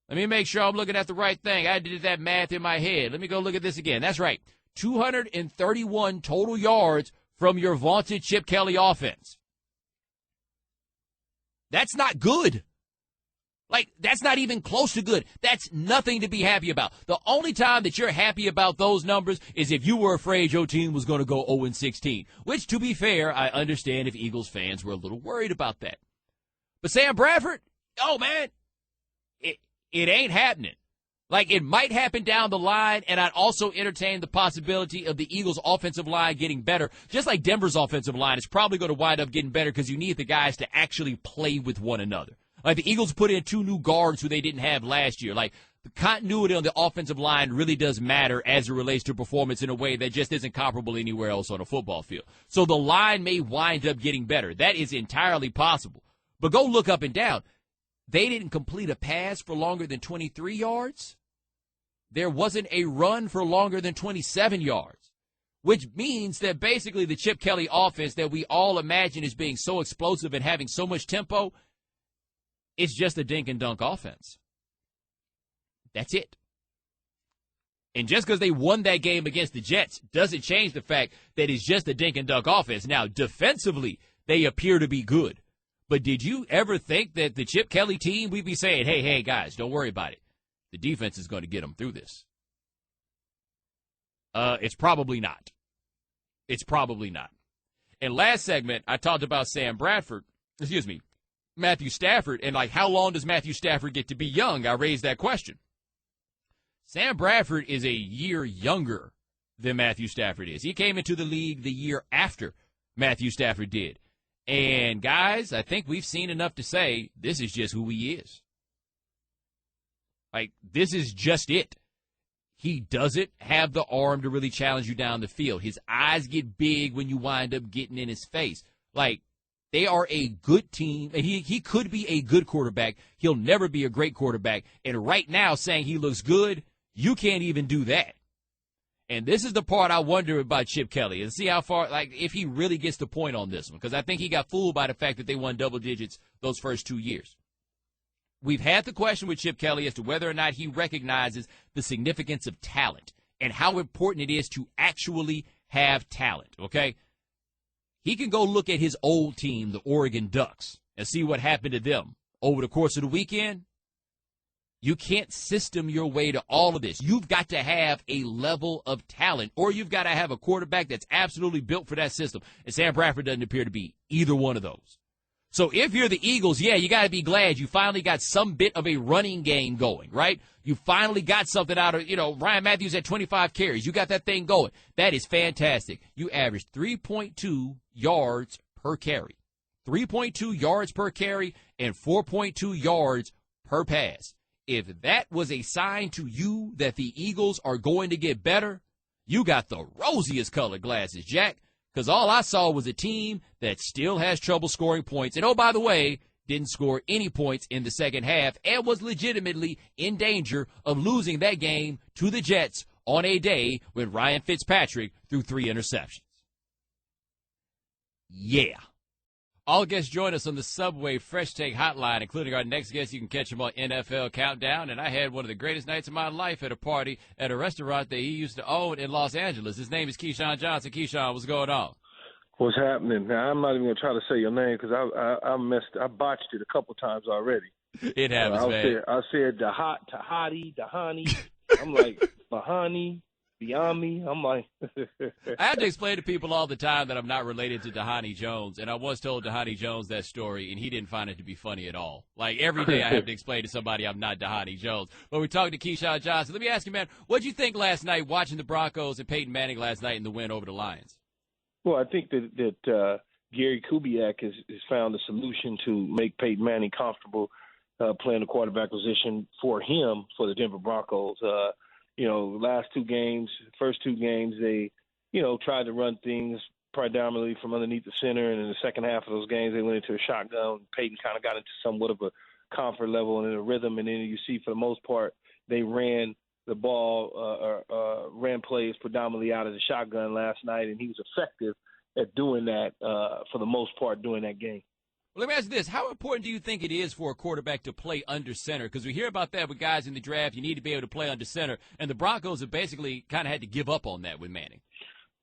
[SPEAKER 5] Let me make sure I'm looking at the right thing. I did that math in my head. Let me go look at this again. That's right. 231 total yards from your vaunted Chip Kelly offense. That's not good. Like, that's not even close to good. That's nothing to be happy about. The only time that you're happy about those numbers is if you were afraid your team was going to go 0-16, which, to be fair, I understand if Eagles fans were a little worried about that. But Sam Bradford, oh, man, it ain't happening. Like, it might happen down the line, and I'd also entertain the possibility of the Eagles' offensive line getting better. Just like Denver's offensive line is probably going to wind up getting better because you need the guys to actually play with one another. Like, the Eagles put in 2 new guards who they didn't have last year. Like, the continuity on the offensive line really does matter as it relates to performance in a way that just isn't comparable anywhere else on a football field. So the line may wind up getting better. That is entirely possible. But go look up and down. They didn't complete a pass for longer than 23 yards. There wasn't a run for longer than 27 yards, which means that basically the Chip Kelly offense that we all imagine as being so explosive and having so much tempo, it's just a dink and dunk offense. That's it. And just because they won that game against the Jets doesn't change the fact that it's just a dink and dunk offense. Now, defensively, they appear to be good. But did you ever think that the Chip Kelly team, we'd be saying, hey, guys, don't worry about it. The defense is going to get them through this. It's probably not. It's probably not. And last segment, I talked about Matthew Stafford, and like, how long does Matthew Stafford get to be young? I raised that question. Sam Bradford is a year younger than Matthew Stafford is. He came into the league the year after Matthew Stafford did. And, guys, I think we've seen enough to say this is just who he is. Like, this is just it. He doesn't have the arm to really challenge you down the field. His eyes get big when you wind up getting in his face. Like, they are a good team, and he could be a good quarterback. He'll never be a great quarterback. And right now, saying he looks good, you can't even do that. And this is the part I wonder about Chip Kelly, and see how far, like, if he really gets the point on this one, because I think he got fooled by the fact that they won double digits those first 2 years. We've had the question with Chip Kelly as to whether or not he recognizes the significance of talent and how important it is to actually have talent, okay? He can go look at his old team, the Oregon Ducks, and see what happened to them over the course of the weekend. You can't system your way to all of this. You've got to have a level of talent, or you've got to have a quarterback that's absolutely built for that system. And Sam Bradford doesn't appear to be either one of those. So if you're the Eagles, yeah, you got to be glad you finally got some bit of a running game going, right? You finally got something out of, Ryan Matthews at 25 carries. You got that thing going. That is fantastic. You averaged 3.2 yards per carry. 3.2 yards per carry and 4.2 yards per pass. If that was a sign to you that the Eagles are going to get better, you got the rosiest colored glasses, Jack, because all I saw was a team that still has trouble scoring points. And, oh, by the way, didn't score any points in the second half and was legitimately in danger of losing that game to the Jets on a day when Ryan Fitzpatrick threw 3 interceptions. Yeah. All guests join us on the Subway Fresh Take Hotline, including our next guest. You can catch him on NFL Countdown. And I had one of the greatest nights of my life at a party at a restaurant that he used to own in Los Angeles. His name is Keyshawn Johnson. Keyshawn, what's going on?
[SPEAKER 6] What's happening? Now, I'm not even going to try to say your name because I botched it a couple times already.
[SPEAKER 5] It happens, man.
[SPEAKER 6] I said Tahati, Dahani. I'm like, Bahani. Beyond me, I'm like.
[SPEAKER 5] I have to explain to people all the time that I'm not related to Bomani Jones, and I once told Bomani Jones that story, and he didn't find it to be funny at all. Like, every day I have to explain to somebody I'm not Bomani Jones. But we're talking to Keyshawn Johnson. Let me ask you, man, what did you think last night watching the Broncos and Peyton Manning last night in the win over the Lions?
[SPEAKER 6] Well, I think that Gary Kubiak has found a solution to make Peyton Manning comfortable playing the quarterback position for him for the Denver Broncos. First two games, they, tried to run things predominantly from underneath the center. And in the second half of those games, they went into a shotgun. Peyton kind of got into somewhat of a comfort level and a rhythm. And then you see, for the most part, they ran the ball, ran plays predominantly out of the shotgun last night. And he was effective at doing that for the most part during that game.
[SPEAKER 5] Well, let me ask you this. How important do you think it is for a quarterback to play under center? Because we hear about that with guys in the draft. You need to be able to play under center. And the Broncos have basically kind of had to give up on that with Manning.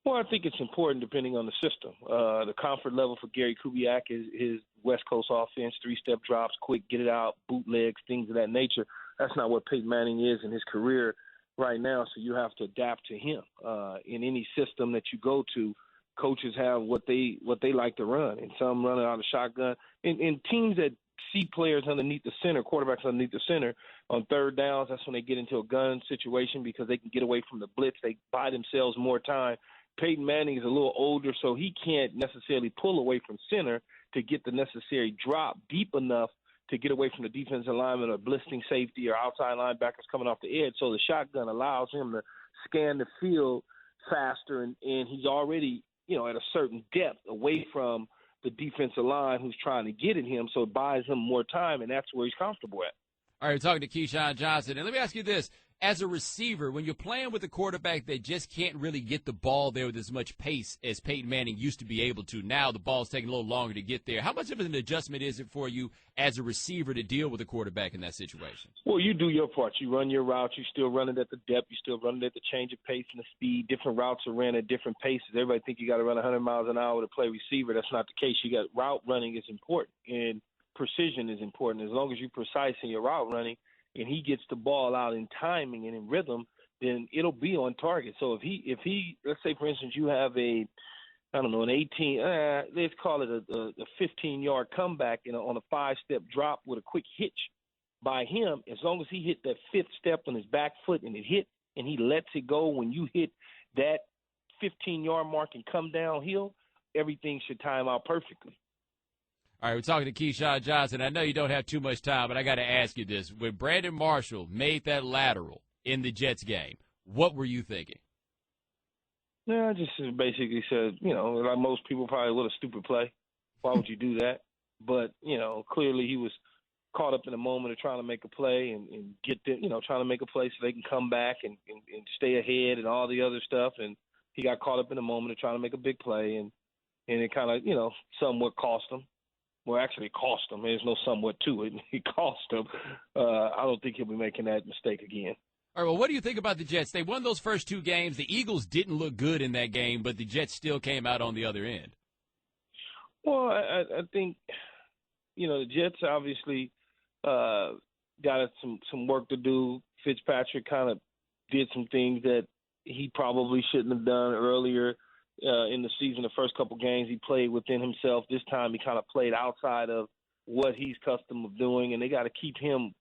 [SPEAKER 6] Well, I think it's important depending on the system. The comfort level for Gary Kubiak is his West Coast offense, 3-step drops, quick, get it out, bootlegs, things of that nature. That's not what Peyton Manning is in his career right now, so you have to adapt to him. In any system that you go to, coaches have what they like to run, and some run it out of shotgun. And teams that see players underneath the center, quarterbacks underneath the center, on third downs, that's when they get into a gun situation because they can get away from the blitz. They buy themselves more time. Peyton Manning is a little older, so he can't necessarily pull away from center to get the necessary drop deep enough to get away from the defensive lineman or blitzing safety or outside linebackers coming off the edge. So the shotgun allows him to scan the field faster, and he's already at a certain depth away from the defensive line who's trying to get at him, so it buys him more time, and that's where he's comfortable at.
[SPEAKER 5] All right, we're talking to Keyshawn Johnson. And let me ask you this. As a receiver, when you're playing with a quarterback that just can't really get the ball there with as much pace as Peyton Manning used to be able to, now the ball's taking a little longer to get there. How much of an adjustment is it for you as a receiver to deal with a quarterback in that situation?
[SPEAKER 6] Well, you do your part. You run your routes. You still run it at the depth. You still run it at the change of pace and the speed. Different routes are ran at different paces. Everybody think you got to run 100 miles an hour to play receiver. That's not the case. You got route running is important, and precision is important. As long as you're precise in your route running, and he gets the ball out in timing and in rhythm, then it'll be on target. So if he, let's say for instance, you have an 18, let's call it a 15-yard comeback on a 5-step drop with a quick hitch by him, as long as he hit that 5th step on his back foot and it hit and he lets it go when you hit that 15-yard mark and come downhill, everything should time out perfectly.
[SPEAKER 5] All right, we're talking to Keyshawn Johnson. I know you don't have too much time, but I got to ask you this. When Brandon Marshall made that lateral in the Jets game, what were you thinking?
[SPEAKER 6] Yeah, I just basically said, like most people probably, what a stupid play. Why would you do that? But, clearly he was caught up in the moment of trying to make a play and get them, trying to make a play so they can come back and stay ahead and all the other stuff. And he got caught up in the moment of trying to make a big play, and it kind of, somewhat cost him. Well, actually, it cost him. There's no somewhat to it. It cost him. I don't think he'll be making that mistake again.
[SPEAKER 5] All right, well, what do you think about the Jets? They won those first 2 games. The Eagles didn't look good in that game, but the Jets still came out on the other end.
[SPEAKER 6] Well, I think, the Jets obviously got some work to do. Fitzpatrick kind of did some things that he probably shouldn't have done earlier in the season. The first couple games he played within himself. This time he kind of played outside of what he's accustomed of doing, and they got to keep him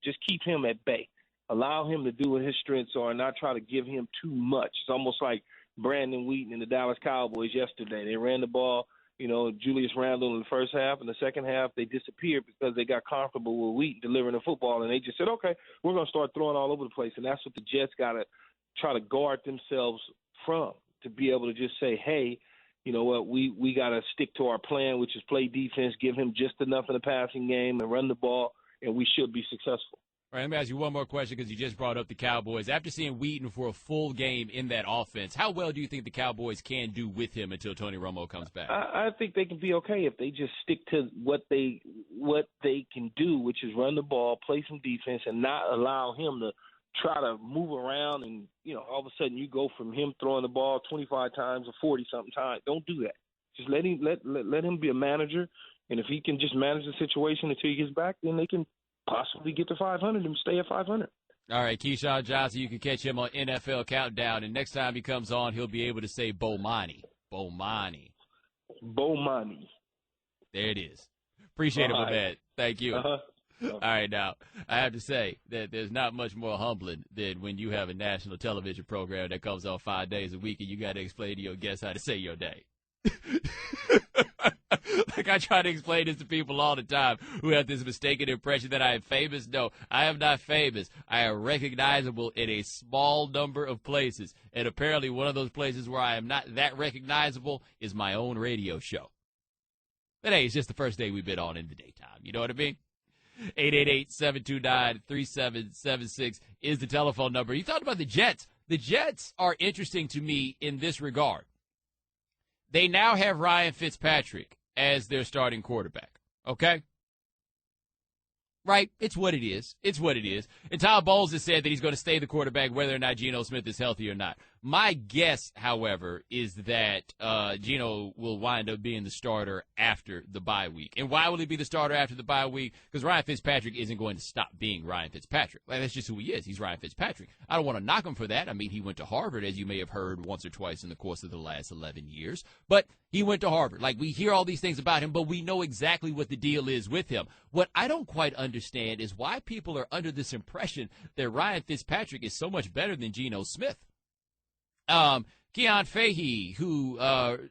[SPEAKER 6] at bay. Allow him to do what his strengths are and not try to give him too much. It's almost like Brandon Wheaton and the Dallas Cowboys yesterday. They ran the ball, Julius Randle in the first half. In the second half, they disappeared because they got comfortable with Wheaton delivering the football, and they just said, okay, we're going to start throwing all over the place. And that's what the Jets got to try to guard themselves from, to be able to just say, hey, you know what, we got to stick to our plan, which is play defense, give him just enough in the passing game and run the ball, and we should be successful.
[SPEAKER 5] All right, let me ask you one more question because you just brought up the Cowboys. After seeing Wheaton for a full game in that offense, how well do you think the Cowboys can do with him until Tony Romo comes back?
[SPEAKER 6] I think they can be okay if they just stick to what they can do, which is run the ball, play some defense, and not allow him to try to move around and, all of a sudden you go from him throwing the ball 25 times or 40-something times. Don't do that. Just let him be a manager, and if he can just manage the situation until he gets back, then they can possibly get to 500 and stay at 500.
[SPEAKER 5] All right, Keyshawn Johnson, you can catch him on NFL Countdown, and next time he comes on, he'll be able to say Bomani. Bomani. There it is. Appreciate it, my man. Thank you. All right, now, I have to say that there's not much more humbling than when you have a national television program that comes on 5 days a week and you got to explain to your guests how to say your name. Like I try to explain this to people all the time who have this mistaken impression that I am famous. No, I am not famous. I am recognizable in a small number of places. And apparently one of those places where I am not that recognizable is my own radio show. But hey, it's just the first day we've been on in the daytime. You know what I mean? 888-729-3776 is the telephone number. You talked about the Jets. The Jets are interesting to me in this regard. They now have Ryan Fitzpatrick as their starting quarterback, okay? Right? It's what it is. It's what it is. And Todd Bowles has said that he's going to stay the quarterback whether or not Geno Smith is healthy or not. My guess, however, is that Geno will wind up being the starter after the bye week. And why will he be the starter after the bye week? Because Ryan Fitzpatrick isn't going to stop being Ryan Fitzpatrick. Like, that's just who he is. He's Ryan Fitzpatrick. I don't want to knock him for that. I mean, he went to Harvard, as you may have heard once or twice in the course of the last 11 years. But he went to Harvard. Like, we hear all these things about him, but we know exactly what the deal is with him. What I don't quite understand is why people are under this impression that Ryan Fitzpatrick is so much better than Geno Smith. Keon Fahey, who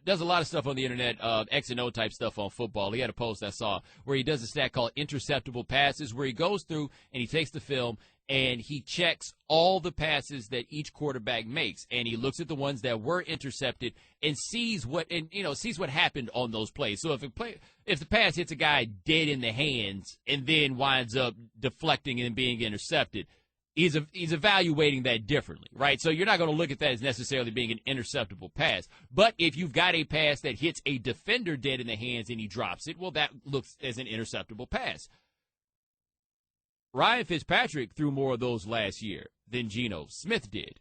[SPEAKER 5] does a lot of stuff on the internet, X and O type stuff on football. He had a post I saw where he does a stat called interceptable passes, where he goes through and he takes the film and he checks all the passes that each quarterback makes, and he looks at the ones that were intercepted and sees what happened on those plays. So if the pass hits a guy dead in the hands and then winds up deflecting and being intercepted, he's evaluating that differently, right? So you're not going to look at that as necessarily being an interceptable pass. But if you've got a pass that hits a defender dead in the hands and he drops it, well, that looks as an interceptable pass. Ryan Fitzpatrick threw more of those last year than Geno Smith did.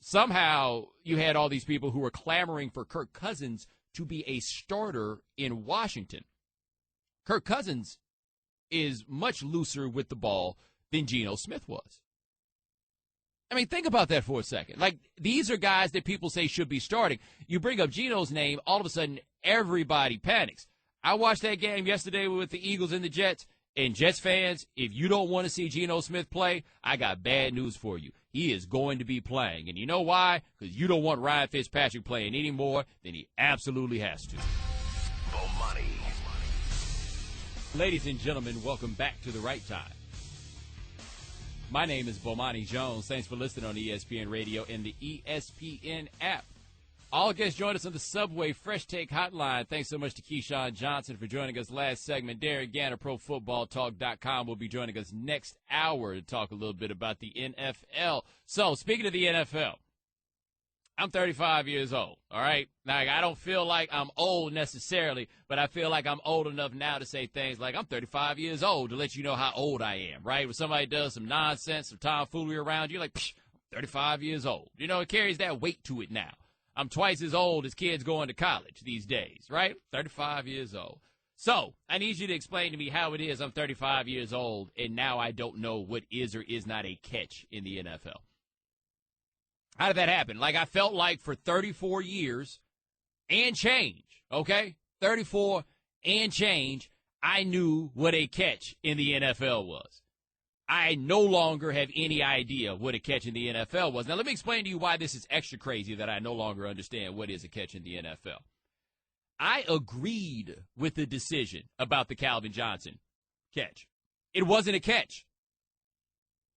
[SPEAKER 5] Somehow you had all these people who were clamoring for Kirk Cousins to be a starter in Washington. Kirk Cousins is much looser with the ball than Geno Smith was. I mean, think about that for a second. Like, these are guys that people say should be starting. You bring up Geno's name, all of a sudden, everybody panics. I watched that game yesterday with the Eagles and the Jets, and Jets fans, if you don't want to see Geno Smith play, I got bad news for you. He is going to be playing. And you know why? Because you don't want Ryan Fitzpatrick playing any more than he absolutely has to.
[SPEAKER 2] Bomani.
[SPEAKER 5] Ladies and gentlemen, welcome back to The Right Time. My name is Bomani Jones. Thanks for listening on ESPN Radio and the ESPN app. All guests join us on the Subway Fresh Take Hotline. Thanks so much to Keyshawn Johnson for joining us last segment. Darren Ganner, ProFootballTalk.com, will be joining us next hour to talk a little bit about the NFL. So, speaking of the NFL, I'm 35 years old, all right? Now, I don't feel like I'm old necessarily, but I feel like I'm old enough now to say things like I'm 35 years old to let you know how old I am, right? When somebody does some nonsense, some tomfoolery around you, like, psh, 35 years old. You know, it carries that weight to it now. I'm twice as old as kids going to college these days, right? 35 years old. So, I need you to explain to me how it is I'm 35 years old, and now I don't know what is or is not a catch in the NFL. How did that happen? Like, I felt like for 34 years and change, okay? 34 and change, I knew what a catch in the NFL was. I no longer have any idea what a catch in the NFL was. Now, let me explain to you why this is extra crazy that I no longer understand what is a catch in the NFL. I agreed with the decision about the Calvin Johnson catch. It wasn't a catch.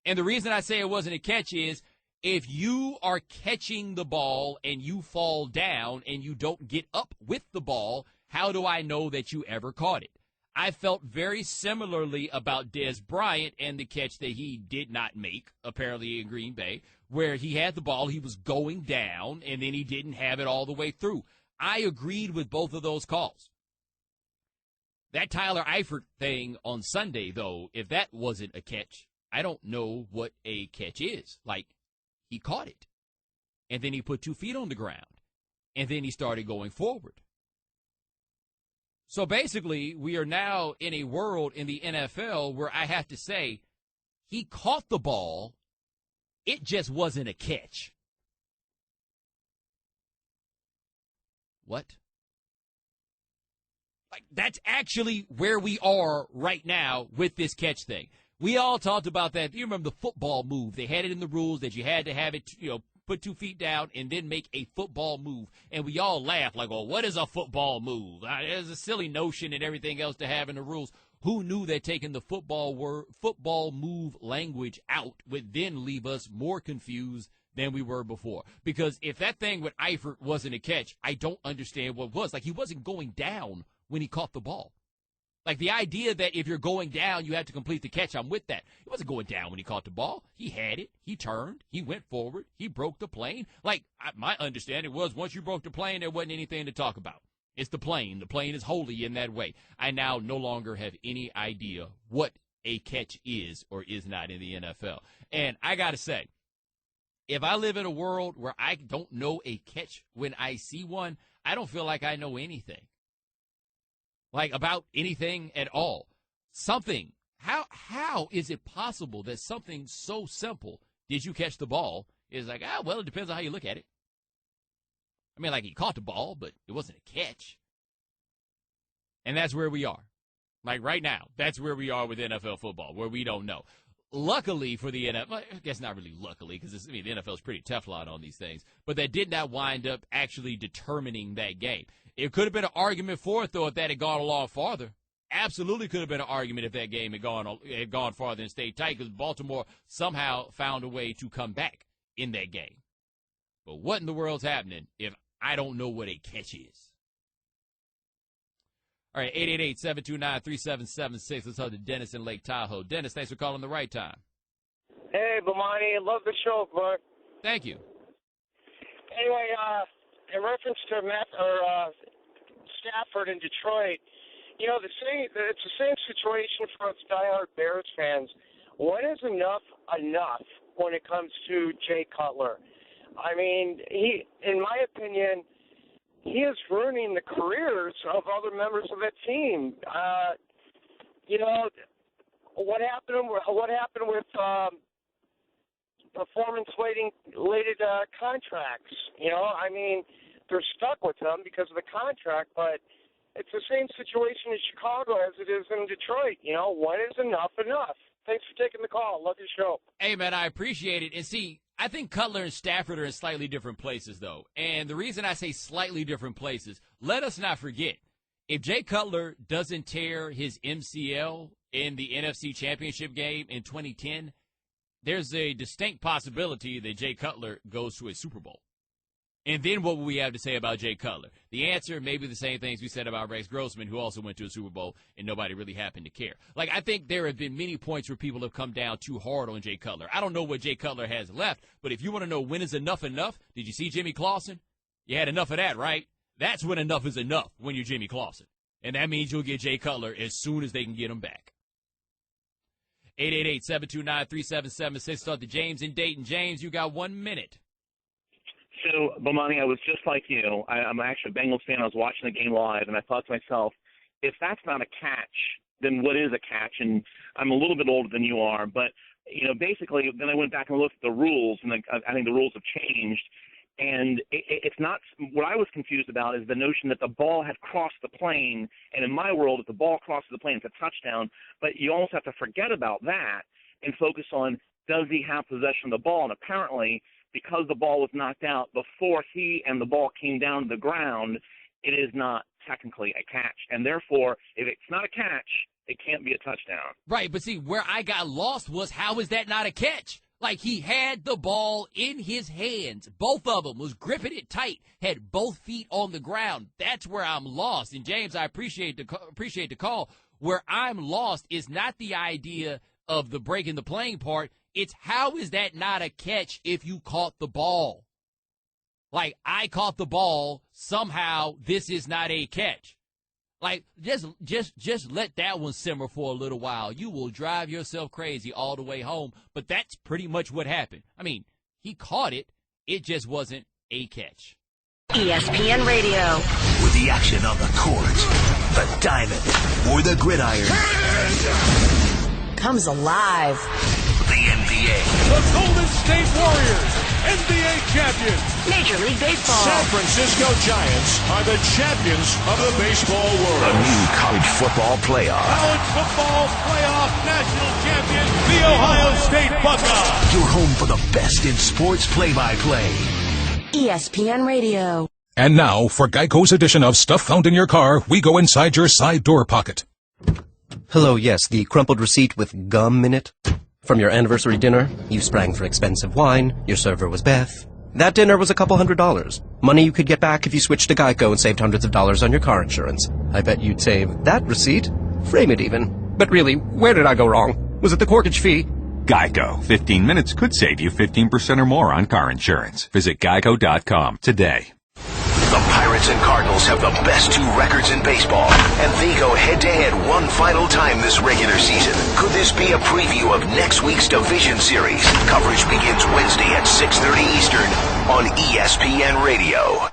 [SPEAKER 5] And the reason I say it wasn't a catch is if you are catching the ball and you fall down and you don't get up with the ball, how do I know that you ever caught it? I felt very similarly about Dez Bryant and the catch that he did not make, apparently in Green Bay, where he had the ball, he was going down, and then he didn't have it all the way through. I agreed with both of those calls. That Tyler Eifert thing on Sunday, though, if that wasn't a catch, I don't know what a catch is. Like, he caught it, and then he put 2 feet on the ground, and then he started going forward. So basically, we are now in a world in the NFL where I have to say, he caught the ball, it just wasn't a catch. What? Like, that's actually where we are right now with this catch thing. We all talked about that. You remember the football move. They had it in the rules that you had to have it, put 2 feet down and then make a football move. And we all laughed like, well, what is a football move? There's a silly notion and everything else to have in the rules. Who knew that taking the football move language out would then leave us more confused than we were before? Because if that thing with Eifert wasn't a catch, I don't understand what was. Like, he wasn't going down when he caught the ball. Like, the idea that if you're going down, you have to complete the catch, I'm with that. He wasn't going down when he caught the ball. He had it. He turned. He went forward. He broke the plane. Like, my understanding was once you broke the plane, there wasn't anything to talk about. It's the plane. The plane is holy in that way. I now no longer have any idea what a catch is or is not in the NFL. And I got to say, if I live in a world where I don't know a catch when I see one, I don't feel like I know anything. Like, about anything at all. Something. How is it possible that something so simple, did you catch the ball, is like, well, it depends on how you look at it. I mean, like, he caught the ball, but it wasn't a catch. And that's where we are. Like, right now, that's where we are with NFL football, where we don't know. Luckily for the NFL, I guess not really luckily, because the NFL is pretty Teflon on these things, but that did not wind up actually determining that game. It could have been an argument for it, though, if that had gone a lot farther. Absolutely could have been an argument if that game had gone farther and stayed tight, because Baltimore somehow found a way to come back in that game. But what in the world's happening if I don't know what a catch is? All right, 888-729-3776. Let's talk to Dennis in Lake Tahoe. Dennis, thanks for calling The Right Time.
[SPEAKER 7] Hey, Bomani, I love the show, bud.
[SPEAKER 5] Thank you.
[SPEAKER 7] Anyway, in reference to Stafford in Detroit, it's the same situation for us diehard Bears fans. When is enough when it comes to Jay Cutler? I mean, in my opinion, he is ruining the careers of other members of that team. What happened with performance-related contracts. I mean, they're stuck with them because of the contract, but it's the same situation in Chicago as it is in Detroit. When is enough? Thanks for taking the call. Love your show.
[SPEAKER 5] Hey, man, I appreciate it. And see, I think Cutler and Stafford are in slightly different places, though. And the reason I say slightly different places, let us not forget, if Jay Cutler doesn't tear his MCL in the NFC Championship game in 2010, there's a distinct possibility that Jay Cutler goes to a Super Bowl. And then what will we have to say about Jay Cutler? The answer may be the same things we said about Rex Grossman, who also went to a Super Bowl, and nobody really happened to care. Like, I think there have been many points where people have come down too hard on Jay Cutler. I don't know what Jay Cutler has left, but if you want to know when is enough, did you see Jimmy Clausen? You had enough of that, right? That's when enough is enough, when you're Jimmy Clausen. And that means you'll get Jay Cutler as soon as they can get him back. 888-729-3776. Start the James in Dayton. James, you got 1 minute.
[SPEAKER 8] So, Bomani, I was just like you. I'm actually a Bengals fan. I was watching the game live, and I thought to myself, if that's not a catch, then what is a catch? And I'm a little bit older than you are, but, basically, then I went back and looked at the rules, and I think the rules have changed. And it's not – what I was confused about is the notion that the ball had crossed the plane, and in my world, if the ball crosses the plane, it's a touchdown. But you almost have to forget about that and focus on, does he have possession of the ball? And apparently – because the ball was knocked out before he and the ball came down to the ground, it is not technically a catch. And therefore, if it's not a catch, it can't be a touchdown.
[SPEAKER 5] Right, but see, where I got lost was, how is that not a catch? Like, he had the ball in his hands. Both of them, was gripping it tight, had both feet on the ground. That's where I'm lost. And, James, I appreciate the call. Where I'm lost is not the idea of the breaking the playing part. It's, how is that not a catch if you caught the ball? Like, I caught the ball, somehow this is not a catch. Like, just let that one simmer for a little while. You will drive yourself crazy all the way home, but that's pretty much what happened. I mean, he caught it, it just wasn't a catch.
[SPEAKER 9] ESPN Radio.
[SPEAKER 2] With the action on the court, the diamond, or the gridiron.
[SPEAKER 9] Comes alive.
[SPEAKER 2] The NBA.
[SPEAKER 10] The Golden State Warriors, NBA champions.
[SPEAKER 9] Major League Baseball.
[SPEAKER 10] San Francisco Giants are the champions of the baseball world.
[SPEAKER 2] The new college football playoff.
[SPEAKER 10] College football playoff national champion, the Ohio State Buckeyes.
[SPEAKER 2] Your home for the best in sports play-by-play.
[SPEAKER 9] ESPN Radio.
[SPEAKER 11] And now, for Geico's edition of Stuff Found in Your Car, we go inside your side door pocket.
[SPEAKER 12] Hello, yes, the crumpled receipt with gum in it. From your anniversary dinner, you sprang for expensive wine, your server was Beth. That dinner was a couple $100. Money you could get back if you switched to Geico and saved hundreds of dollars on your car insurance. I bet you'd save that receipt, frame it even. But really, where did I go wrong? Was it the corkage fee?
[SPEAKER 13] Geico. 15 minutes could save you 15% or more on car insurance. Visit geico.com today.
[SPEAKER 2] The Pirates and Cardinals have the best two records in baseball, and they go head-to-head one final time this regular season. Could this be a preview of next week's division series? Coverage begins Wednesday at 6:30 Eastern on ESPN Radio.